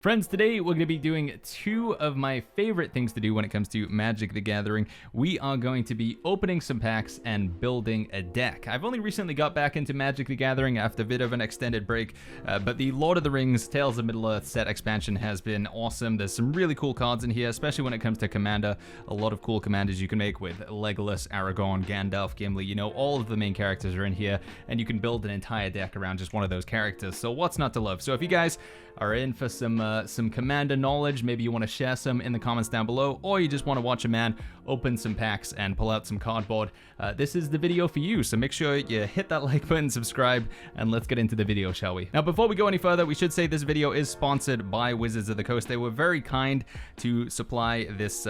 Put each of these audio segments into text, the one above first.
Friends, today we're going to be doing two of my favorite things to do when it comes to Magic the Gathering. We are going to be opening some packs and building a deck. I've only recently got back into Magic the Gathering after a bit of an extended break, but the Lord of the Rings Tales of Middle-earth set expansion has been awesome. There's some really cool cards in here, especially when it comes to Commander. A lot of cool commanders you can make with Legolas, Aragorn, Gandalf, Gimli. You know, all of the main characters are in here, and you can build an entire deck around just one of those characters. So what's not to love? So if you guys are in for some Commander knowledge, maybe you want to share some in the comments down below, or you just want to watch a man open some packs and pull out some cardboard, this is the video for you. So make sure you hit that like button, subscribe, and let's get into the video, shall we? Now, before we go any further, we should say this video is sponsored by Wizards of the Coast. They were very kind to supply this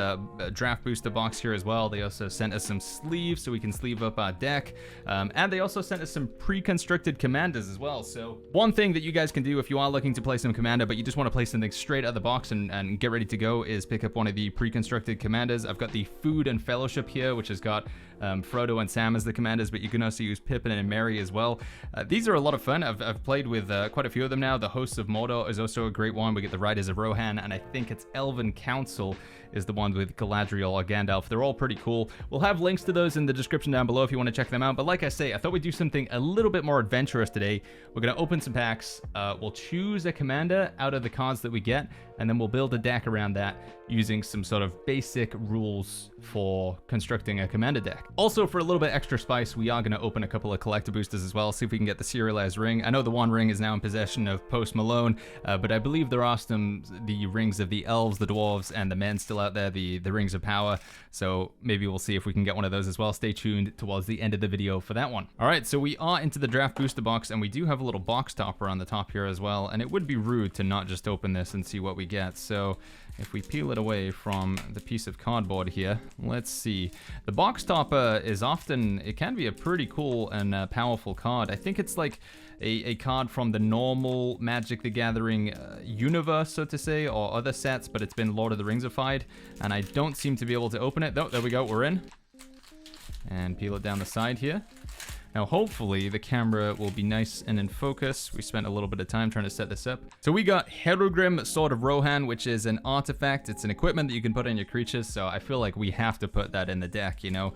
draft booster box here as well. They also sent us some sleeves so we can sleeve up our deck, and they also sent us some pre-constructed commanders as well. So one thing that you guys can do if you are looking to play some Commander, but you just want to play something straight out of the box and get ready to go, is pick up one of the pre-constructed commanders. I've got the Food and Fellowship here, which has got Frodo and Sam as the commanders, but you can also use Pippin and Merry as well. These are a lot of fun. I've played with quite a few of them now. The Hosts of Mordor is also a great one. We get the Riders of Rohan, and I think it's Elven Council is the one with Galadriel or Gandalf. They're all pretty cool. We'll have links to those in the description down below if you want to check them out. But like I say, I thought we'd do something a little bit more adventurous today. We're going to open some packs. We'll choose a commander out of the cards that we get, and then we'll build a deck around that using some sort of basic rules for constructing a commander deck. Also, for a little bit extra spice, we are going to open a couple of collector boosters as well, see if we can get the serialized ring. I know the one ring is now in possession of Post Malone, but I believe there are the rings of the elves, the dwarves, and the men still out there, the rings of power. So maybe we'll see if we can get one of those as well. Stay tuned towards the end of the video for that one. All right, so we are into the draft booster box, and we do have a little box topper on the top here as well, and it would be rude to not just open this and see what we get. So if we peel it away from the piece of cardboard here, let's see. The box topper is often, it can be a pretty cool and powerful card. I think it's like a card from the normal Magic the Gathering universe, so to say, or other sets, but it's been Lord of the Rings-ified, and I don't seem to be able to open it. Oh, there we go, we're in. And peel it down the side here. Now, hopefully, the camera will be nice and in focus. We spent a little bit of time trying to set this up. So we got Herogrim, Sword of Rohan, which is an artifact. It's an equipment that you can put on your creatures, so I feel like we have to put that in the deck, you know?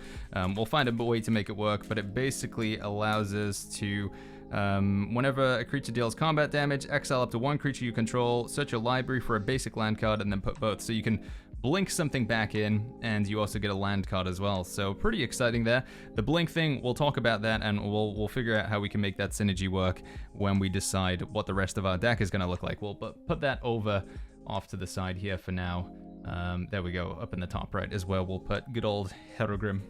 We'll find a way to make it work, but it basically allows us to, whenever a creature deals combat damage, exile up to one creature you control, search your library for a basic land card, and then put both. So you can blink something back in, and you also get a land card as well. So pretty exciting there. The blink thing, we'll talk about that, and we'll figure out how we can make that synergy work when we decide what the rest of our deck is going to look like. We'll put that over off to the side here for now. There we go. Up in the top right is where we'll put good old Herogrim.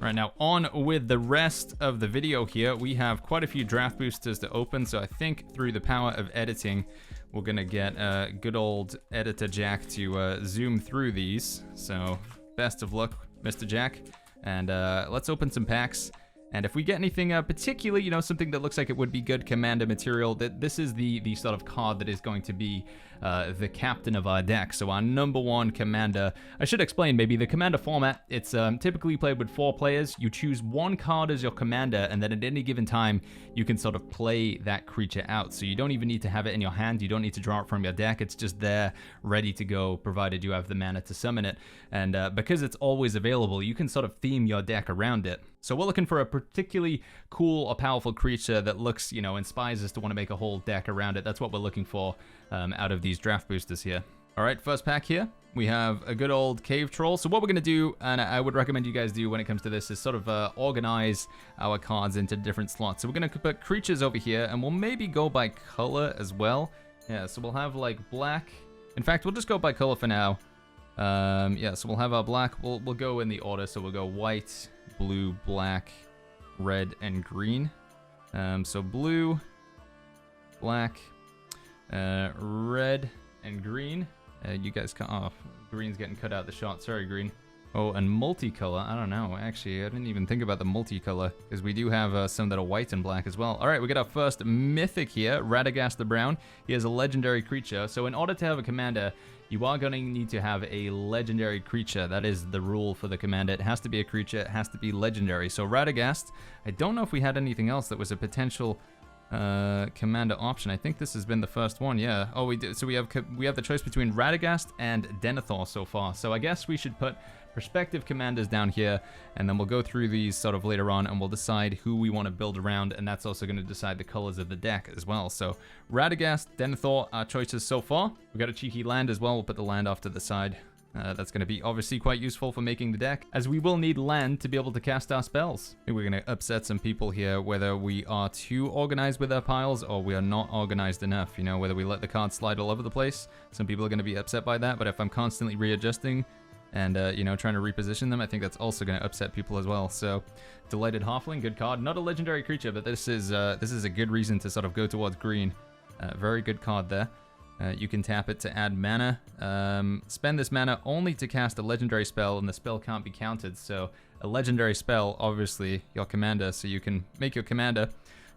Right, now on with the rest of the video here. We have quite a few draft boosters to open, so I think through the power of editing, we're gonna get good old editor Jack to zoom through these. So best of luck, Mr. Jack. And let's open some packs. And if we get anything particularly, you know, something that looks like it would be good commander material, that this is the sort of card that is going to be the captain of our deck. So our number one commander. I should explain maybe the commander format. It's typically played with 4 players. You choose one card as your commander, and then at any given time, you can sort of play that creature out. So you don't even need to have it in your hand. You don't need to draw it from your deck. It's just there, ready to go, provided you have the mana to summon it. And because it's always available, you can sort of theme your deck around it. So we're looking for a particularly cool or powerful creature that looks, you know, inspires us to want to make a whole deck around it. That's what we're looking for out of these draft boosters here. All right, first pack here. We have a good old cave troll. So what we're going to do, and I would recommend you guys do when it comes to this, is sort of organize our cards into different slots. So we're going to put creatures over here, and we'll maybe go by color as well. Yeah, so we'll have like black. In fact, we'll just go by color for now. Yeah, so we'll have our black. We'll go in the order. So we'll go white, blue, black, red, and green. So blue, black, red, and green. You guys cut off. Green's getting cut out of the shot. Sorry, green. Oh, and multicolor. I don't know. Actually, I didn't even think about the multicolor, because we do have some that are white and black as well. All right, we got our first mythic here, Radagast the Brown. He is a legendary creature. So in order to have a commander, you are going to need to have a legendary creature. That is the rule for the commander. It has to be a creature. It has to be legendary. So Radagast, I don't know if we had anything else that was a potential commander option. I think this has been the first one, yeah. Oh, we did. So we have the choice between Radagast and Denethor so far. So I guess we should put prospective commanders down here, and then we'll go through these sort of later on, and we'll decide who we want to build around, and that's also going to decide the colors of the deck as well. So Radagast, Denethor, our choices so far. We've got a cheeky land as well. We'll put the land off to the side. That's going to be obviously quite useful for making the deck, as we will need land to be able to cast our spells. I think we're going to upset some people here, whether we are too organized with our piles or we are not organized enough, you know, whether we let the cards slide all over the place. Some people are going to be upset by that, but if I'm constantly readjusting and, you know, trying to reposition them, I think that's also going to upset people as well. So, Delighted Halfling, good card. Not a legendary creature, but this is a good reason to sort of go towards green. Very good card there. You can tap it to add mana. Spend this mana only to cast a legendary spell, and the spell can't be counted. So a legendary spell, obviously, your commander, so you can make your commander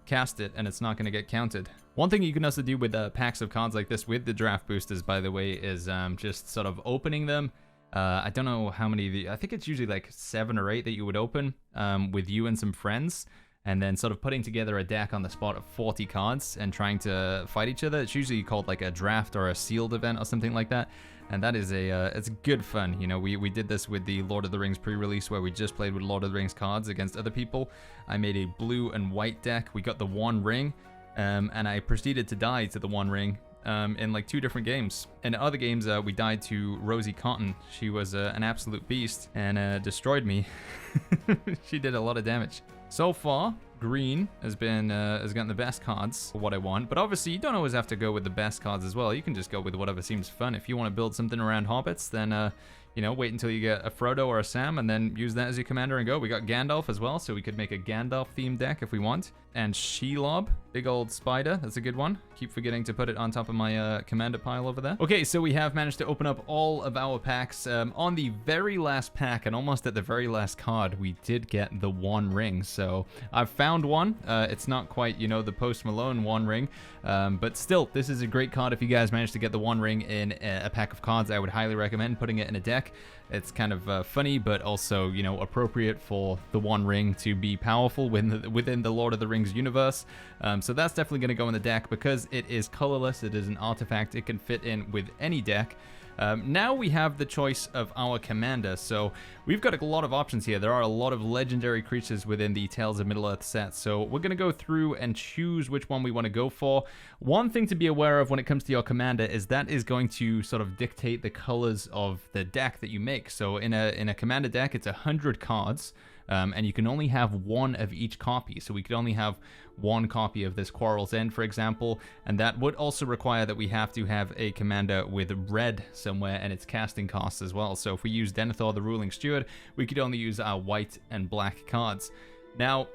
cast it, and it's not going to get counted. One thing you can also do with packs of cards like this with the draft boosters, by the way, is just sort of opening them. I don't know how many, I think it's usually like 7 or 8 that you would open with you and some friends. And then sort of putting together a deck on the spot of 40 cards and trying to fight each other. It's usually called like a draft or a sealed event or something like that. And that is it's good fun. You know, we did this with the Lord of the Rings pre-release, where we just played with Lord of the Rings cards against other people. I made a blue and white deck. We got the One Ring, and I proceeded to die to the One Ring in like 2 different games. In other games, we died to Rosie Cotton. She was an absolute beast and destroyed me. She did a lot of damage. So far, green has gotten the best cards for what I want, but obviously you don't always have to go with the best cards as well. You can just go with whatever seems fun. If you want to build something around hobbits, then you know, wait until you get a Frodo or a Sam and then use that as your commander and go. We got Gandalf as well, so we could make a Gandalf themed deck if we want. And Shelob, big old spider, that's a good one. Keep forgetting to put it on top of my commander pile over there. Okay, so we have managed to open up all of our packs. On the very last pack and almost at the very last card, we did get the One Ring. So I've found one. It's not quite, you know, the Post Malone One Ring, but still, this is a great card. If you guys managed to get the One Ring in a pack of cards, I would highly recommend putting it in a deck. It's kind of funny, but also, you know, appropriate for the One Ring to be powerful within the Lord of the Rings universe. So that's definitely going to go in the deck because it is colorless. It is an artifact. It can fit in with any deck. Now we have the choice of our commander, so we've got a lot of options here. There are a lot of legendary creatures within the Tales of Middle-earth set, so we're going to go through and choose which one we want to go for. One thing to be aware of when it comes to your commander is that is going to sort of dictate the colors of the deck that you make. So in a commander deck, it's 100 cards. And you can only have one of each copy. So we could only have one copy of this Quarrel's End, for example, and that would also require that we have to have a commander with red somewhere and its casting costs as well. So if we use Denethor, the Ruling Steward, we could only use our white and black cards. Now,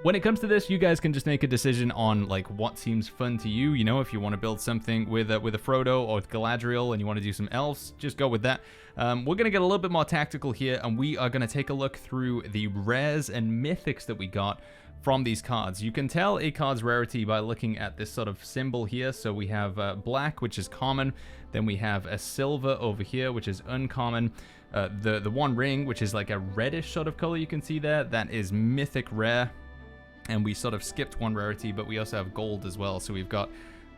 when it comes to this, you guys can just make a decision on like what seems fun to you. You know, if you want to build something with a Frodo or with Galadriel and you want to do some elves, just go with that. We're going to get a little bit more tactical here, and we are going to take a look through the rares and mythics that we got from these cards. You can tell a card's rarity by looking at this sort of symbol here. So we have black, which is common. Then we have a silver over here, which is uncommon. The One Ring, which is like a reddish sort of color you can see there, that is mythic rare. And we sort of skipped one rarity, but we also have gold as well. So we've got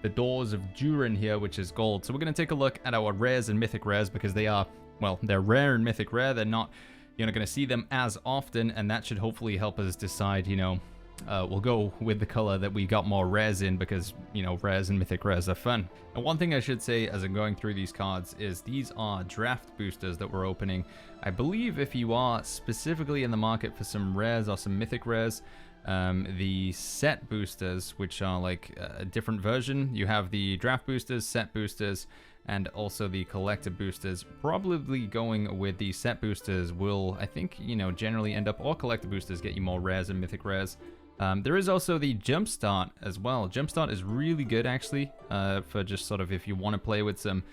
the Doors of Durin here, which is gold. So we're going to take a look at our rares and mythic rares because they are, well, they're rare and mythic rare. They're not, you're not going to see them as often, and that should hopefully help us decide, you know, we'll go with the color that we got more rares in because, you know, rares and mythic rares are fun. And one thing I should say as I'm going through these cards is these are draft boosters that we're opening. I believe if you are specifically in the market for some rares or some mythic rares, the set boosters, which are like a different version, you have the draft boosters, set boosters, and also the collector boosters. Probably going with the set boosters will, I think, you know, generally end up, or collector boosters get you more rares and mythic rares. There is also the Jumpstart as well. Jumpstart is really good actually, for just sort of if you want to play with some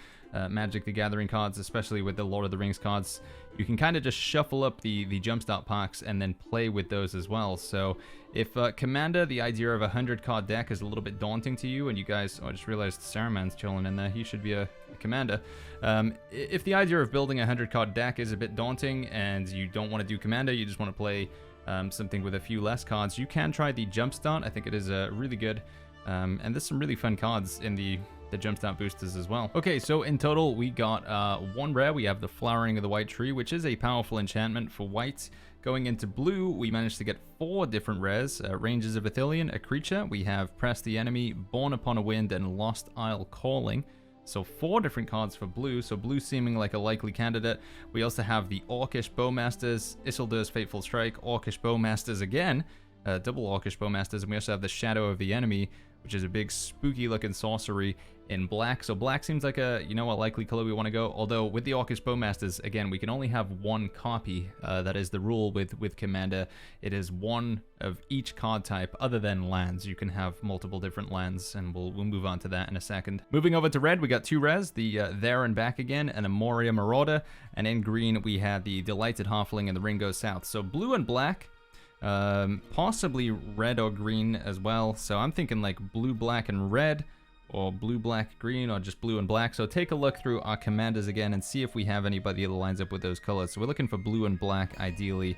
Magic the Gathering cards, especially with the Lord of the Rings cards. You can kind of just shuffle up the Jumpstart packs and then play with those as well. So if Commander, the idea of a 100 card deck is a little bit daunting to you, and you guys, oh, I just realized Saruman's chilling in there. He should be a Commander. If the idea of building a 100 card deck is a bit daunting and you don't want to do Commander, you just want to play something with a few less cards, you can try the Jumpstart. I think it is really good. And there's some really fun cards in the jumpstart boosters as well. Okay, so in total we got 1 rare. We have the Flowering of the White Tree, which is a powerful enchantment for white. Going into blue, we managed to get 4 different rares. Rangers of Ithilien, a creature. We have Press the Enemy, Born Upon a Wind, and Lost Isle Calling. So 4 different cards for blue, so blue seeming like a likely candidate. We also have the Orcish Bowmasters, Isildur's Fateful Strike, Orcish Bowmasters again, double Orcish Bowmasters, and we also have the Shadow of the Enemy, which is a big spooky looking sorcery in black. So black seems like a, a likely color we want to go. Although with the Orcish Bowmasters, again, we can only have 1 copy. That is the rule with Commander. It is 1 of each card type other than lands. You can have multiple different lands, and we'll move on to that in a second. Moving over to red, we got 2 rares, the There and Back Again and a Moria Marauder. And in green, we had the Delighted Halfling and the Ring Goes South. So blue and black. Possibly red or green as well. So I'm thinking like blue, black, and red, or blue, black, green, or just blue and black. So take a look through our commanders again and see if we have anybody that lines up with those colors. So we're looking for blue and black ideally,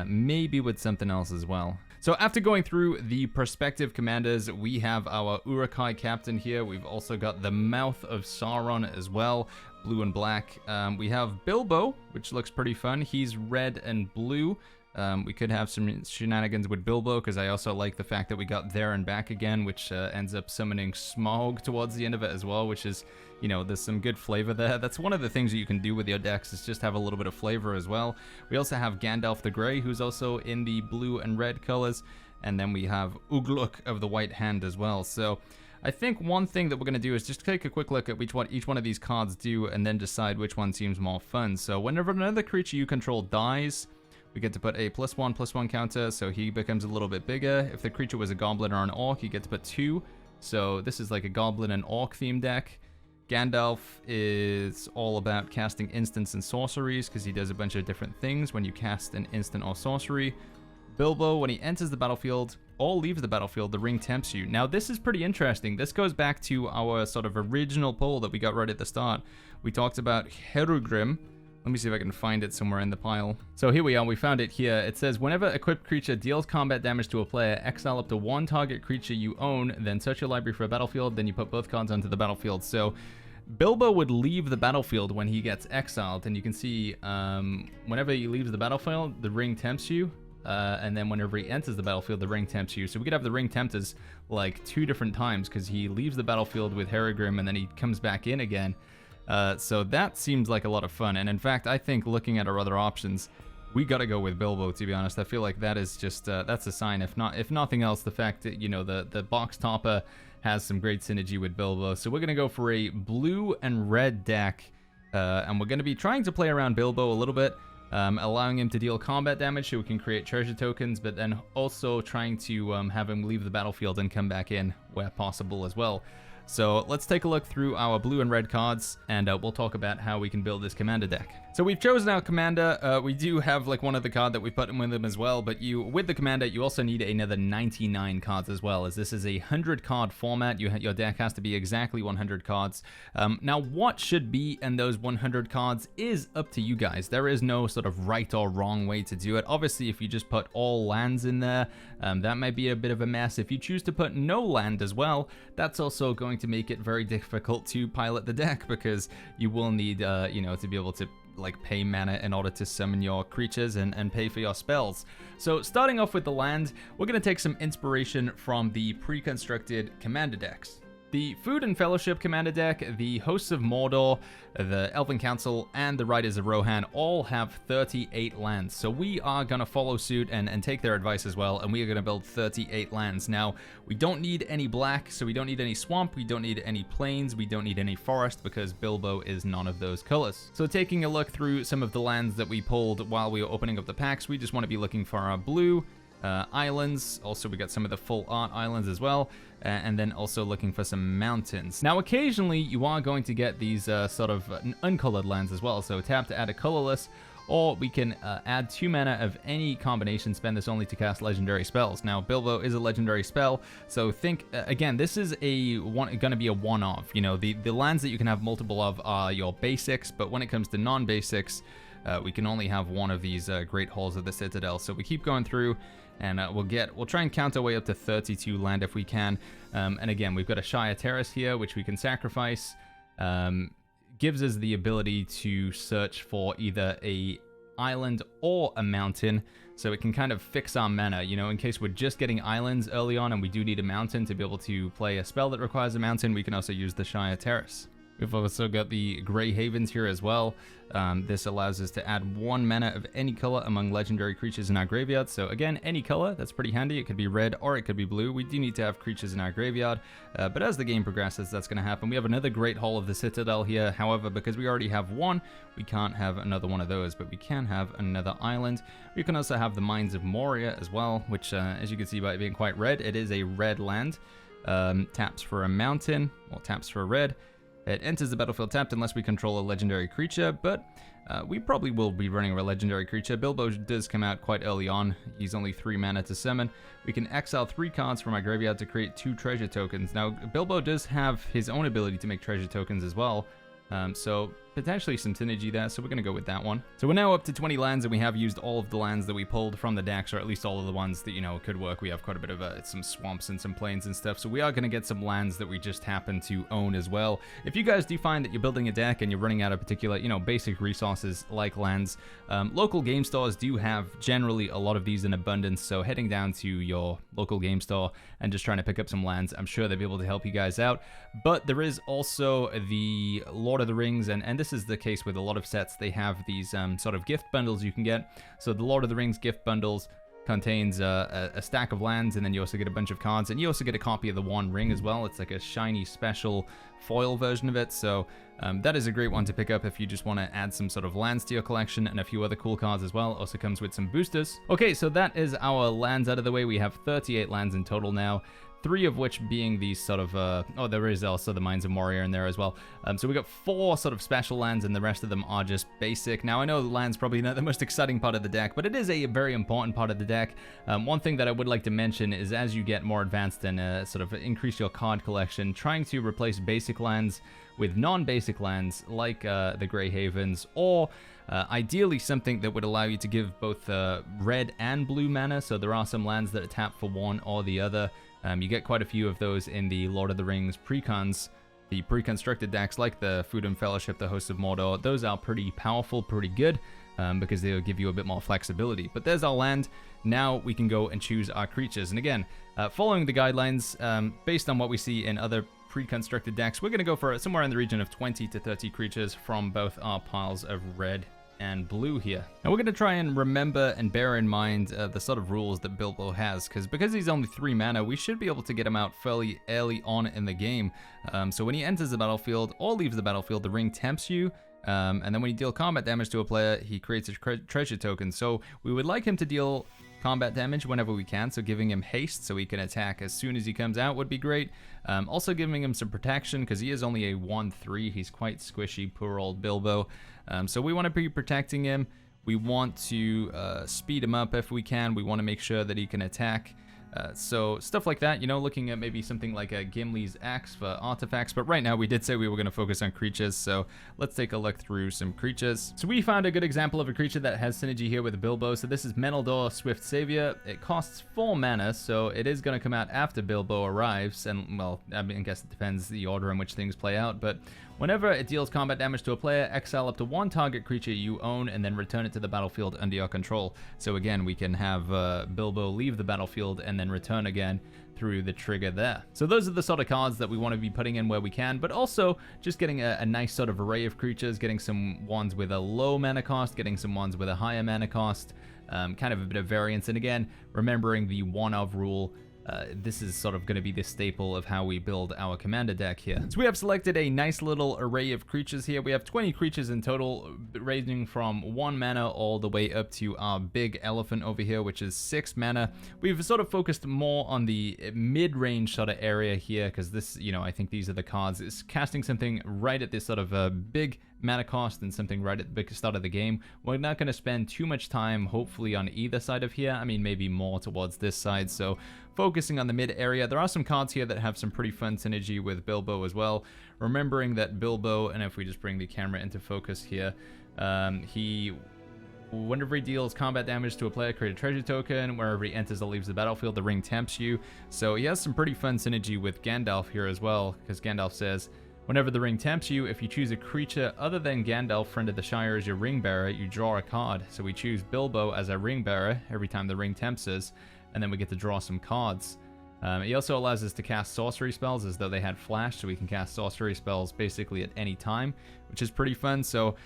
maybe with something else as well. So after going through the prospective commanders, we have our Uruk-hai captain here. We've also got the Mouth of Sauron as well, blue and black. We have Bilbo, which looks pretty fun. He's red and blue. We could have some shenanigans with Bilbo, because I also like the fact that we got There and Back Again, which ends up summoning Smaug towards the end of it as well, which is, there's some good flavor there. That's one of the things that you can do with your decks, is just have a little bit of flavor as well. We also have Gandalf the Grey, who's also in the blue and red colors, and then we have Ugluk of the White Hand as well. So I think one thing that we're going to do is just take a quick look at each one of these cards do, and then decide which one seems more fun. So whenever another creature you control dies, we get to put a +1/+1 counter, so he becomes a little bit bigger. If the creature was a goblin or an orc, you get to put 2. So this is like a goblin and orc themed deck. Gandalf is all about casting instants and sorceries, because he does a bunch of different things when you cast an instant or sorcery. Bilbo, when he enters the battlefield or leaves the battlefield, the ring tempts you. Now this is pretty interesting. This goes back to our sort of original poll that we got right at the start. We talked about Herugrim. Let me see if I can find it somewhere in the pile. So here we are, we found it here. It says, whenever equipped creature deals combat damage to a player, exile up to 1 target creature you own, then search your library for a battlefield, then you put both cards onto the battlefield. So Bilbo would leave the battlefield when he gets exiled, and you can see whenever he leaves the battlefield, the ring tempts you. And then whenever he enters the battlefield, the ring tempts you. So we could have the ring tempt us like 2 different times, because he leaves the battlefield with Herugrim, and then he comes back in again. So that seems like a lot of fun, and in fact, I think looking at our other options, we gotta go with Bilbo, to be honest. I feel like that is just, that's a sign, if nothing else, the fact that, the box topper has some great synergy with Bilbo. So we're gonna go for a blue and red deck, and we're gonna be trying to play around Bilbo a little bit, allowing him to deal combat damage so we can create treasure tokens, but then also trying to have him leave the battlefield and come back in where possible as well. So let's take a look through our blue and red cards, and we'll talk about how we can build this commander deck. So we've chosen our commander. We do have like one other card that we put in with them as well, but with the commander, you also need another 99 cards as well, as this is a 100 card format. Your deck has to be exactly 100 cards. Now what should be in those 100 cards is up to you guys. There is no sort of right or wrong way to do it. Obviously, if you just put all lands in there, that might be a bit of a mess. If you choose to put no land as well, that's also going to make it very difficult to pilot the deck, because you will need, to be able to like pay mana in order to summon your creatures and pay for your spells. So starting off with the land, we're going to take some inspiration from the pre-constructed commander decks. The Food and Fellowship commander deck, the Hosts of Mordor, the Elven Council, and the Riders of Rohan all have 38 lands. So we are going to follow suit and take their advice as well, and we are going to build 38 lands. Now, we don't need any black, so we don't need any swamp, we don't need any plains, we don't need any forest, because Bilbo is none of those colors. So taking a look through some of the lands that we pulled while we were opening up the packs, we just want to be looking for our blue, islands. Also, we got some of the full art islands as well, and then also looking for some mountains. Now, occasionally you are going to get these sort of uncolored lands as well. So tap to add a colorless, or we can add 2 mana of any combination, spend this only to cast legendary spells. Now, Bilbo is a legendary spell, so think, again, this is going to be a one-off. The lands that you can have multiple of are your basics, but when it comes to non-basics, we can only have one of these Great Halls of the Citadel. So we keep going through, and we'll try and count our way up to 32 land if we can. And again, we've got a Shire Terrace here, which we can sacrifice. Gives us the ability to search for either a island or a mountain, so it can kind of fix our mana, you know, in case we're just getting islands early on and we do need a mountain to be able to play a spell that requires a mountain. We can also use the Shire Terrace. We've also got the Grey Havens here as well. This allows us to add 1 mana of any color among legendary creatures in our graveyard. So again, any color, that's pretty handy. It could be red or it could be blue. We do need to have creatures in our graveyard, but as the game progresses, that's going to happen. We have another Great Hall of the Citadel here. However, because we already have one, we can't have another one of those, but we can have another island. We can also have the Mines of Moria as well, which, as you can see by it being quite red, it is a red land. Taps for a mountain, or taps for a red. It enters the battlefield tapped unless we control a legendary creature, but we probably will be running a legendary creature. Bilbo does come out quite early on. He's only 3 mana to summon. We can exile 3 cards from our graveyard to create 2 treasure tokens. Now, Bilbo does have his own ability to make treasure tokens as well, so potentially some synergy there, so we're going to go with that one. So we're now up to 20 lands, and we have used all of the lands that we pulled from the decks, or at least all of the ones that, you know, could work. We have quite a bit of some swamps and some plains and stuff, so we are going to get some lands that we just happen to own as well. If you guys do find that you're building a deck and you're running out of particular, you know, basic resources like lands, local game stores do have generally a lot of these in abundance, so heading down to your local game store and just trying to pick up some lands, I'm sure they'll be able to help you guys out. But there is also the Lord of the Rings, and this is the case with a lot of sets. They have these sort of gift bundles you can get. So the Lord of the Rings gift bundles contains a stack of lands, and then you also get a bunch of cards, and you also get a copy of the One Ring as well. It's like a shiny special foil version of it, so that is a great one to pick up if you just want to add some sort of lands to your collection, and a few other cool cards as well. Also comes with some boosters. Okay, so that is our lands out of the way. We have 38 lands in total now. 3 of which being these sort of, oh, there is also the Mines of Moria in there as well. So we got 4 sort of special lands, and the rest of them are just basic. Now, I know the land's probably not the most exciting part of the deck, but it is a very important part of the deck. One thing that I would like to mention is as you get more advanced and sort of increase your card collection, trying to replace basic lands with non-basic lands like the Grey Havens, or ideally something that would allow you to give both red and blue mana. So there are some lands that are tapped for one or the other. You get quite a few of those in the Lord of the Rings precons. The pre-constructed decks like the Foodum Fellowship, the Host of Mordor, those are pretty powerful, pretty good, because they'll give you a bit more flexibility. But there's our land. Now we can go and choose our creatures. And again, following the guidelines, based on what we see in other pre-constructed decks, we're going to go for somewhere in the region of 20 to 30 creatures from both our piles of red and blue here. Now we're going to try and remember and bear in mind the sort of rules that Bilbo has, because he's only 3 mana, we should be able to get him out fairly early on in the game. So when he enters the battlefield or leaves the battlefield, the ring tempts you, and then when you deal combat damage to a player, he creates a treasure token. So we would like him to deal combat damage whenever we can, so giving him haste so he can attack as soon as he comes out would be great. Also giving him some protection, because he is only a 1/3, he's quite squishy, poor old Bilbo. So we want to be protecting him. We want to speed him up if we can. We want to make sure that he can attack. So stuff like that, you know, looking at maybe something like a Gimli's Axe for artifacts, but right now we did say we were going to focus on creatures, so let's take a look through some creatures. So we found a good example of a creature that has synergy here with Bilbo. So this is Meneldor, Swift Savior. It costs 4 mana, so it is going to come out after Bilbo arrives, and well, I mean, I guess it depends the order in which things play out, but whenever it deals combat damage to a player, exile up to 1 target creature you own and then return it to the battlefield under your control. So again, we can have Bilbo leave the battlefield and then return again through the trigger there. So those are the sort of cards that we want to be putting in where we can, but also just getting a nice sort of array of creatures, getting some ones with a low mana cost, getting some ones with a higher mana cost, kind of a bit of variance. And again, remembering the one-of rule. This is sort of going to be the staple of how we build our commander deck here. So we have selected a nice little array of creatures here. We have 20 creatures in total, ranging from 1 mana all the way up to our big elephant over here, which is 6 mana. We've sort of focused more on the mid-range sort of area here, because this, you know, I think these are the cards. It's casting something right at this sort of big mana cost and something right at the start of the game. We're not going to spend too much time, hopefully, on either side of here. I mean, maybe more towards this side, so focusing on the mid area. There are some cards here that have some pretty fun synergy with Bilbo as well. Remembering that Bilbo, and if we just bring the camera into focus here, whenever he deals combat damage to a player, create a treasure token. Wherever he enters or leaves the battlefield, the ring tempts you. So he has some pretty fun synergy with Gandalf here as well, because Gandalf says, whenever the ring tempts you, if you choose a creature other than Gandalf, Friend of the Shire, as your ring bearer, you draw a card. So we choose Bilbo as our ring bearer every time the ring tempts us, and then we get to draw some cards. He also allows us to cast sorcery spells as though they had flash, so we can cast sorcery spells basically at any time, which is pretty fun. So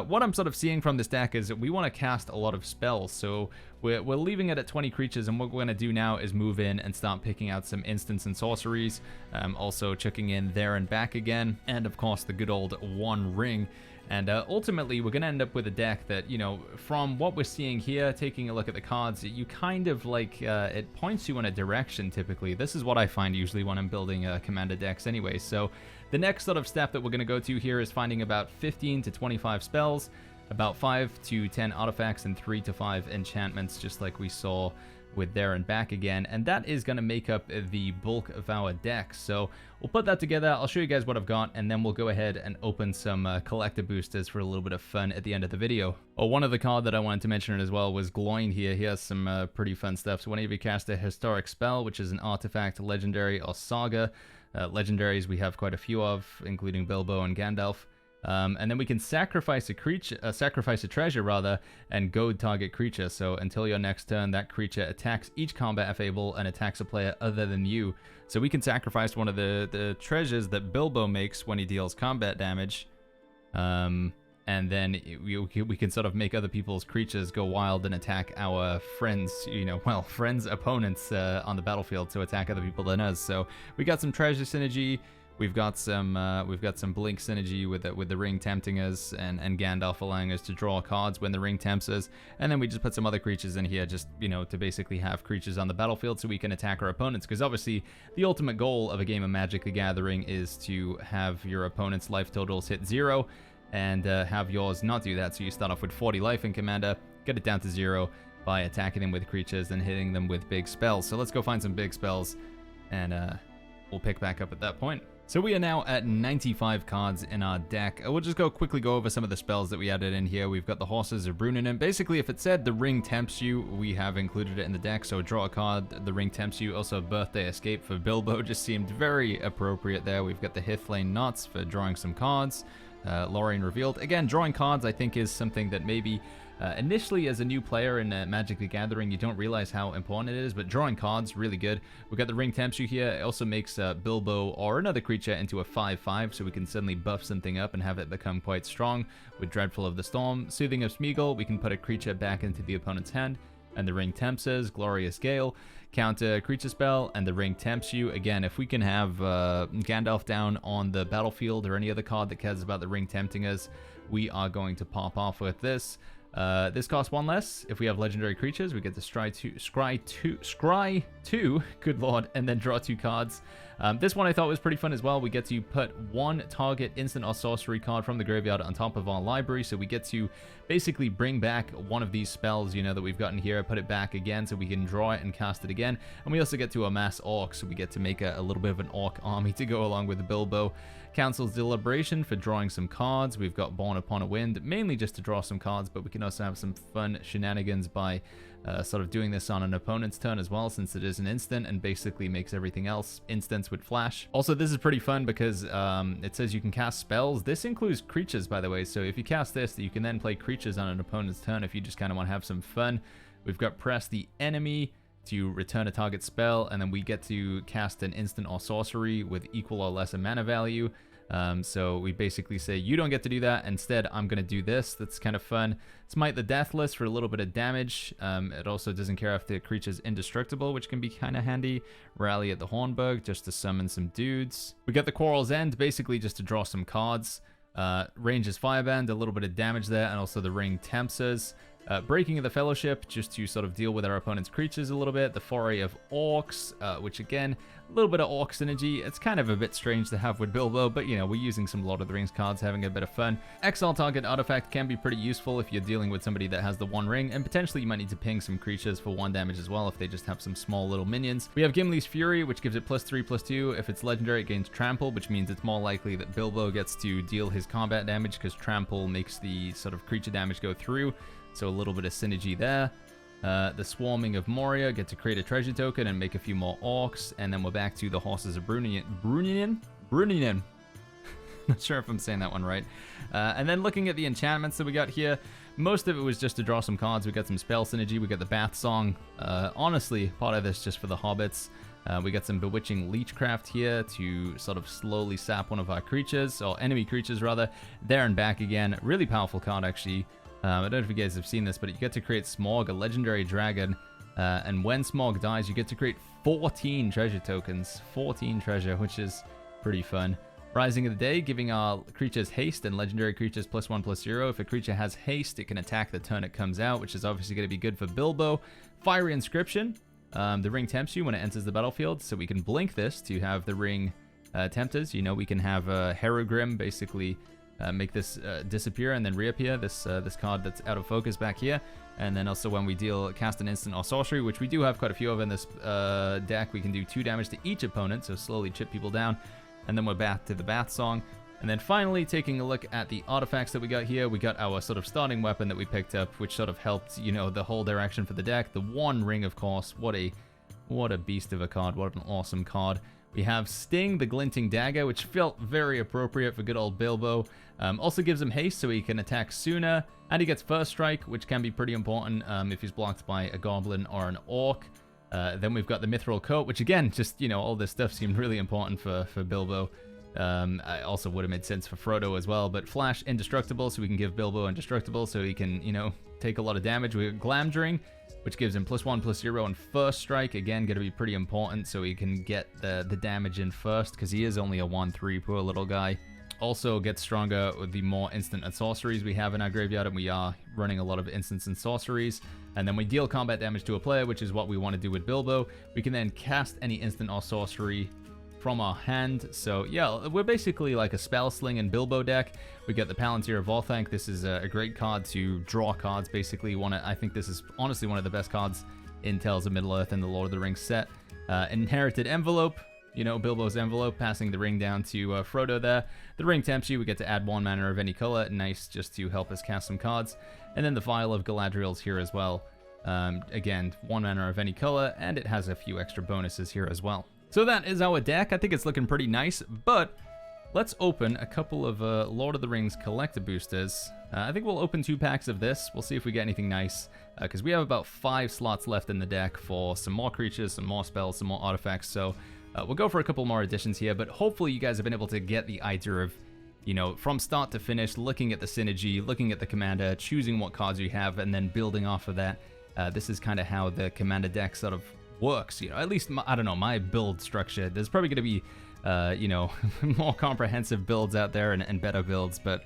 what I'm sort of seeing from this deck is that we want to cast a lot of spells, so we're leaving it at 20 creatures, and what we're going to do now is move in and start picking out some instants and sorceries, also chucking in there and back again, and of course the good old one ring. And ultimately, we're going to end up with a deck that, you know, from what we're seeing here, taking a look at the cards, you kind of like, it points you in a direction typically. This is what I find usually when I'm building Commander decks anyway. So the next sort of step that we're going to go to here is finding about 15 to 25 spells, about 5 to 10 artifacts, and 3 to 5 enchantments, just like we saw with there and back again, and that is going to make up the bulk of our deck. So we'll put that together. I'll show you guys what I've got, and then we'll go ahead and open some collector boosters for a little bit of fun at the end of the video. One of the card that I wanted to mention as well was Gloin here. He has some pretty fun stuff. So whenever you cast a historic spell, which is an artifact, legendary, or saga, legendaries we have quite a few of, including Bilbo and Gandalf. And then we can sacrifice a treasure rather, and goad target creature. So until your next turn, that creature attacks each combat fable and attacks a player other than you. So we can sacrifice one of the treasures that Bilbo makes when he deals combat damage, and then we can sort of make other people's creatures go wild and attack our friends, opponents on the battlefield, to attack other people than us. So we got some treasure synergy. We've got some blink synergy with the ring tempting us, and Gandalf allowing us to draw cards when the ring tempts us, and then we just put some other creatures in here, just to basically have creatures on the battlefield so we can attack our opponents. Because obviously the ultimate goal of a game of Magic the Gathering is to have your opponent's life totals hit 0, and have yours not do that. So you start off with 40 life in Commander, get it down to 0 by attacking them with creatures and hitting them with big spells. So let's go find some big spells, and we'll pick back up at that point. So we are now at 95 cards in our deck. We'll just quickly go over some of the spells that we added in here. We've got the Horses of Brunnen, and basically if it said the ring tempts you, we have included it in the deck. So draw a card, the ring tempts you. Also Birthday Escape for Bilbo just seemed very appropriate there. We've got the Hithlane Knots for drawing some cards. Lorien Revealed. Again, drawing cards I think is something that maybe initially as a new player in Magic the Gathering you don't realize how important it is, but drawing cards, really good. We've got the Ring Tempts You here. It also makes Bilbo or another creature into a 5/5, so we can suddenly buff something up and have it become quite strong. With Dreadful of the Storm, Soothing of Smeagol, we can put a creature back into the opponent's hand. And the Ring Tempts Us, Glorious Gale, counter a creature spell, and the Ring Tempts You. Again, if we can have Gandalf down on the battlefield, or any other card that cares about the ring tempting us, we are going to pop off with this. This costs 1 less. If we have legendary creatures, we get to scry 2, good lord, and then draw 2 cards. This one I thought was pretty fun as well. We get to put 1 target instant or sorcery card from the graveyard on top of our library, so we get to basically bring back one of these spells, that we've gotten here, put it back again so we can draw it and cast it again. And we also get to amass orcs, so we get to make a little bit of an orc army to go along with the Bilbo. Council's Deliberation for drawing some cards. We've got Born Upon a Wind, mainly just to draw some cards, but we can also have some fun shenanigans by sort of doing this on an opponent's turn as well, since it is an instant and basically makes everything else instants with flash. Also, this is pretty fun because it says you can cast spells. This includes creatures, by the way, so if you cast this, you can then play creatures on an opponent's turn if you just kind of want to have some fun. We've got Press the Enemy to return a target spell, and then we get to cast an instant or sorcery with equal or lesser mana value. So we basically say, you don't get to do that. Instead, I'm going to do this. That's kind of fun. Smite the Deathless for a little bit of damage. It also doesn't care if the creature's indestructible, which can be kind of handy. Rally at the Hornbug just to summon some dudes. We got the Quarrel's End, basically just to draw some cards. Range is Fireband, a little bit of damage there, and also the Ring Tempts Us. Breaking of the Fellowship, just to sort of deal with our opponent's creatures a little bit. The Foray of Orcs, which again, a little bit of Orc synergy. It's kind of a bit strange to have with Bilbo, but you know, we're using some Lord of the Rings cards, having a bit of fun. Exile target artifact can be pretty useful if you're dealing with somebody that has the one ring, and potentially you might need to ping some creatures for 1 damage as well if they just have some small little minions. We have Gimli's Fury, which gives it +3/+2. If it's legendary, it gains Trample, which means it's more likely that Bilbo gets to deal his combat damage because Trample makes the sort of creature damage go through. So a little bit of synergy there. The Swarming of Moria, get to create a treasure token and make a few more orcs. And then we're back to the Horses of Brunian. Not sure if I'm saying that one right. And then looking at the enchantments that we got here, most of it was just to draw some cards. We got some spell synergy. We got the Bath Song. Honestly, part of this just for the hobbits. We got some Bewitching Leechcraft here to sort of slowly sap one of our creatures, or enemy creatures rather. There and back again. Really powerful card actually. I don't know if you guys have seen this, but you get to create Smog, a legendary dragon, and when Smog dies, you get to create 14 treasure tokens. 14 treasure, which is pretty fun. Rising of the Day, giving our creatures haste and legendary creatures +1/+0. If a creature has haste, it can attack the turn it comes out, which is obviously going to be good for Bilbo. Fiery Inscription. The ring tempts you when it enters the battlefield, so we can blink this to have the ring tempt us. You know, we can have Herogrim basically make this disappear and then reappear, this card that's out of focus back here. And then also when we cast an instant or sorcery, which we do have quite a few of in this deck, we can do 2 damage to each opponent, so slowly chip people down. And then we're back to the Bath Song. And then finally, taking a look at the artifacts that we got here, we got our sort of starting weapon that we picked up, which sort of helped, you know, the whole direction for the deck. The One Ring, of course. What a beast of a card. What an awesome card. We have Sting, the Glinting Dagger, which felt very appropriate for good old Bilbo. Also gives him haste so he can attack sooner. And he gets First Strike, which can be pretty important if he's blocked by a Goblin or an Orc. Then we've got the Mithril Coat, which again, just, you know, all this stuff seemed really important for Bilbo. I also would have made sense for Frodo as well. But Flash Indestructible, so we can give Bilbo Indestructible so he can, you know, take a lot of damage. We got Glamdring, which gives him +1/+0 on First Strike. Again, going to be pretty important so he can get the damage in first, because he is only a 1/3, poor little guy. Also gets stronger with the more instant and sorceries we have in our graveyard, and we are running a lot of instants and sorceries. And then we deal combat damage to a player, which is what we want to do with Bilbo. We can then cast any instant or sorcery from our hand. So yeah, we're basically like a Spell Sling and Bilbo deck. We get the Palantir of Orthanc. This is a great card to draw cards, basically. I think this is honestly one of the best cards in Tales of Middle-earth in the Lord of the Rings set. Inherited Envelope. You know, Bilbo's envelope, passing the ring down to Frodo there. The ring tempts you. We get to add 1 mana of any color. Nice, just to help us cast some cards. And then the Vial of Galadriel's here as well. Again, 1 mana of any color, and it has a few extra bonuses here as well. So that is our deck. I think it's looking pretty nice, but let's open a couple of Lord of the Rings collector boosters. I think we'll open 2 packs of this. We'll see if we get anything nice, because we have about 5 slots left in the deck for some more creatures, some more spells, some more artifacts. So we'll go for a couple more additions here, but hopefully you guys have been able to get the idea of, you know, from start to finish, looking at the synergy, looking at the commander, choosing what cards you have, and then building off of that. This is kind of how the commander deck sort of works, you know, at least, I don't know, my build structure. There's probably going to be, you know, more comprehensive builds out there and better builds, but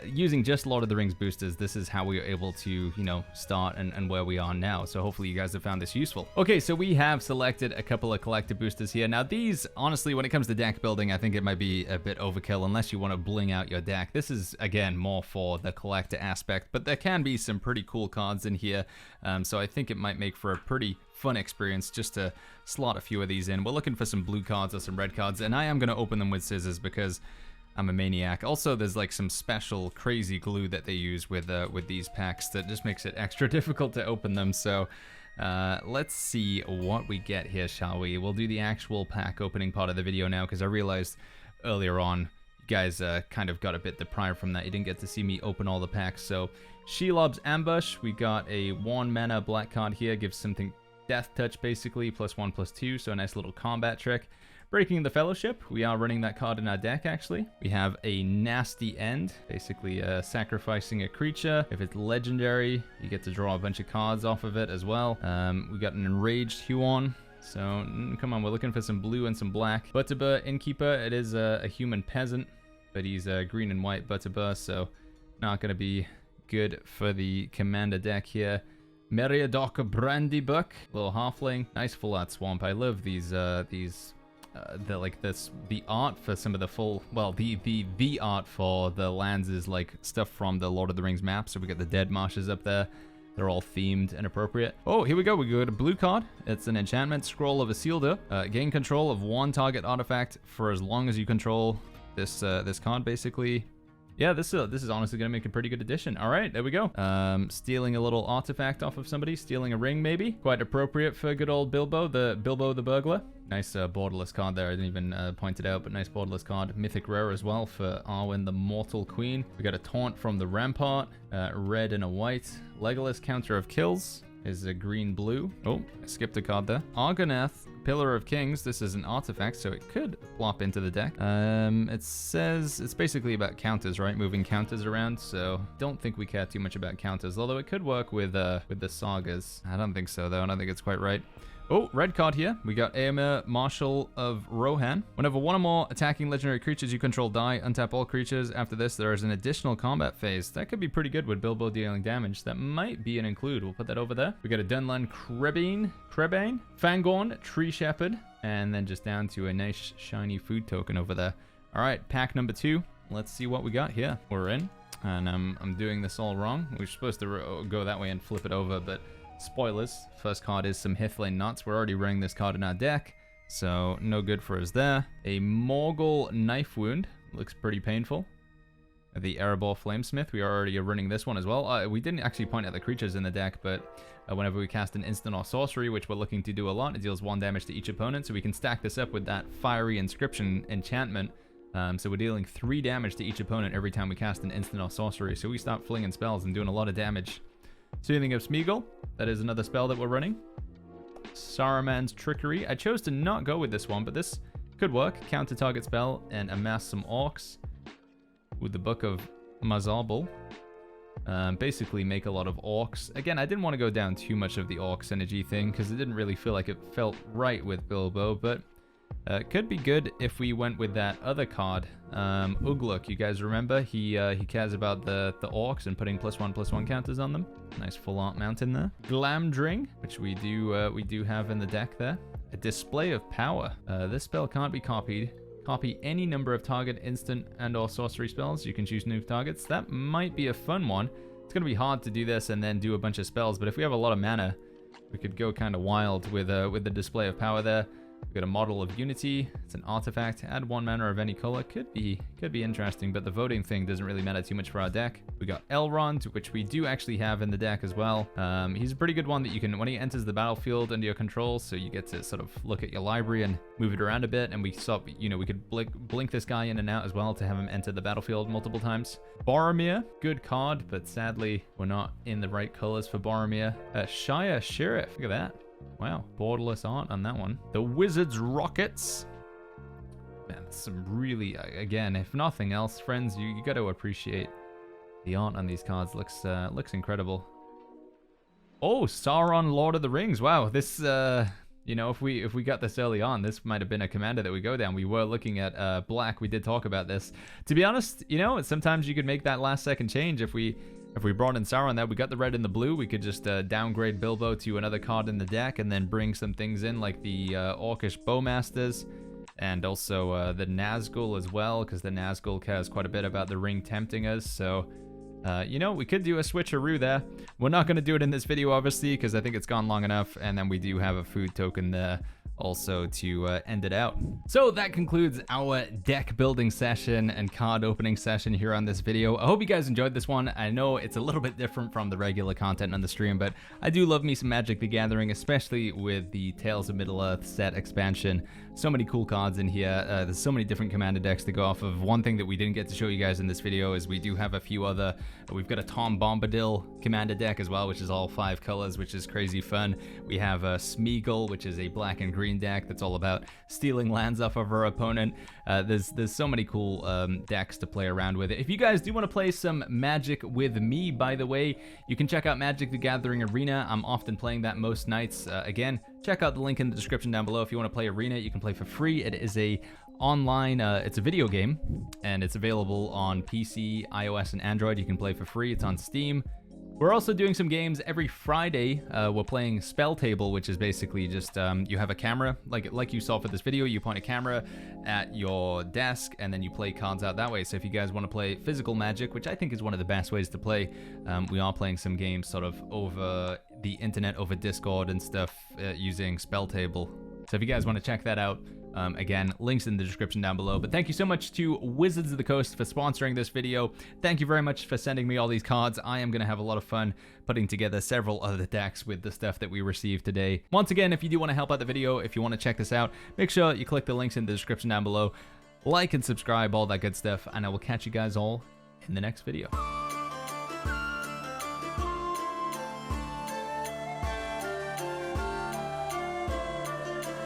using just Lord of the Rings boosters, this is how we were able to, you know, start and where we are now. So hopefully you guys have found this useful. Okay, so we have selected a couple of collector boosters here. Now these, honestly, when it comes to deck building, I think it might be a bit overkill unless you want to bling out your deck. This is, again, more for the collector aspect, but there can be some pretty cool cards in here. So I think it might make for a pretty fun experience just to slot a few of these in. We're looking for some blue cards or some red cards, and I am going to open them with scissors because I'm a maniac. Also, there's like some special crazy glue that they use with these packs that just makes it extra difficult to open them. So let's see what we get here, shall we? We'll do the actual pack opening part of the video now, because I realized earlier on you guys kind of got a bit deprived from that. You didn't get to see me open all the packs. So Shelob's Ambush, we got a 1 mana black card here, gives something Death Touch basically, +1/+2, so a nice little combat trick. Breaking the Fellowship, we are running that card in our deck actually. We have a Nasty End, basically sacrificing a creature. If it's legendary, you get to draw a bunch of cards off of it as well. We got an Enraged Huon, so come on, we're looking for some blue and some black. Butterbur Innkeeper, it is a human peasant, but he's green and white Butterbur, so not going to be good for the commander deck here. Meriadoc Brandybuck, little halfling, nice full art swamp. I love these the art for some of the full, well, the art for the lands is like stuff from the Lord of the Rings map. So we got the dead marshes up there. They're all themed and appropriate. Oh, here we go. We got a blue card. It's an enchantment, Scroll of Isildur. Gain control of one target artifact for as long as you control this this card, basically. Yeah, this is honestly going to make a pretty good addition. All right, there we go. Stealing a little artifact off of somebody. Stealing a ring, maybe. Quite appropriate for good old Bilbo the Burglar. Nice borderless card there. I didn't even point it out, but nice borderless card. Mythic rare as well for Arwen the Mortal Queen. We got a Taunt from the Rampart. Red and a white. Legolas, counter of kills. Is a green-blue. Oh, I skipped a card there. Argonath, Pillar of Kings. This is an artifact, so it could plop into the deck. It says it's basically about counters, right? Moving counters around, so don't think we care too much about counters, although it could work with the sagas. I don't think so, though. I don't think it's quite right. Oh, red card here. We got Éomer, Marshal of Rohan. Whenever one or more attacking legendary creatures you control die, untap all creatures. After this, there is an additional combat phase. That could be pretty good with Bilbo dealing damage. That might be an include. We'll put that over there. We got a Dunlan Krebane, Fangorn, Tree Shepherd, and then just down to a nice shiny food token over there. All right, pack number 2. Let's see what we got here. We're in, and I'm doing this all wrong. We're supposed to go that way and flip it over, but spoilers. First card is some Hithlane Knots. We're already running this card in our deck, so no good for us there. A Morgul Knife Wound. Looks pretty painful. The Erebor Flamesmith. We are already running this one as well. We didn't actually point out the creatures in the deck, but whenever we cast an instant or sorcery, which we're looking to do a lot, it deals 1 damage to each opponent, so we can stack this up with that Fiery Inscription enchantment. So we're dealing 3 damage to each opponent every time we cast an instant or sorcery, so we start flinging spells and doing a lot of damage. Soothing of Smeagol, that is another spell that we're running. Saruman's Trickery. I chose to not go with this one, but this could work. Counter target spell and amass some orcs with the Book of Mazarbul. Basically make a lot of orcs. Again, I didn't want to go down too much of the orcs synergy thing because it didn't really feel like it felt right with Bilbo, but it could be good if we went with that other card. Ugluk, you guys remember? He cares about the orcs and putting +1/+1 counters on them. Nice full art mountain there. Glamdring, which we do have in the deck there. A Display of Power. This spell can't be copied. Copy any number of target instant and or sorcery spells. You can choose new targets. That might be a fun one. It's gonna be hard to do this and then do a bunch of spells, but if we have a lot of mana, we could go kind of wild with the Display of Power there. We've got a Model of Unity. It's an artifact. Add 1 mana of any color. Could be interesting, but the voting thing doesn't really matter too much for our deck. We got Elrond, which we do actually have in the deck as well. He's a pretty good one that you can, when he enters the battlefield under your control, so you get to sort of look at your library and move it around a bit, and we could blink this guy in and out as well to have him enter the battlefield multiple times. Boromir, good card, but sadly we're not in the right colors for Boromir. Shire Sheriff, look at that. Wow, borderless art on that one. The Wizard's Rockets. Man, some really, again, if nothing else, friends, you got to appreciate the art on these cards. Looks incredible. Oh, Sauron, Lord of the Rings. Wow, this, if we got this early on, this might have been a commander that we go down. We were looking at black. We did talk about this. To be honest, sometimes you could make that last second change if we brought in Sauron there. We got the red and the blue. We could just downgrade Bilbo to another card in the deck and then bring some things in like the Orcish Bowmasters and also the Nazgul as well, because the Nazgul cares quite a bit about the ring tempting us. So, we could do a switcheroo there. We're not going to do it in this video, obviously, because I think it's gone long enough. And then we do have a food token there also to end it out. So that concludes our deck building session and card opening session here on this video. I hope you guys enjoyed this one. I know it's a little bit different from the regular content on the stream, but I do love me some Magic the Gathering, especially with the Tales of Middle-earth set expansion. So many cool cards in here. There's so many different commander decks to go off of. One thing that we didn't get to show you guys in this video is we do have a few other, we've got a Tom Bombadil commander deck as well, which is all 5 colors, which is crazy fun. We have a Smeagol, which is a black and green deck that's all about stealing lands off of our opponent. There's so many cool decks to play around with. If you guys do want to play some Magic with me, by the way, you can check out Magic the Gathering Arena. I'm often playing that most nights. Again, check out the link in the description down below. If you want to play Arena, you can play for free. It is a online. It's a video game, and it's available on PC, iOS, and Android. You can play for free. It's on Steam. We're also doing some games every Friday. We're playing Spell Table, which is basically just you have a camera, like you saw for this video. You point a camera at your desk, and then you play cards out that way. So if you guys want to play physical Magic, which I think is one of the best ways to play, we are playing some games sort of over the internet, over Discord and stuff, using Spell Table. So if you guys want to check that out, again, links in the description down below. But thank you so much to Wizards of the Coast for sponsoring this video. Thank you very much for sending me all these cards. I am going to have a lot of fun putting together several other decks with the stuff that we received today. Once again, if you do want to help out the video, if you want to check this out, make sure you click the links in the description down below. Like and subscribe, all that good stuff, and I will catch you guys all in the next video.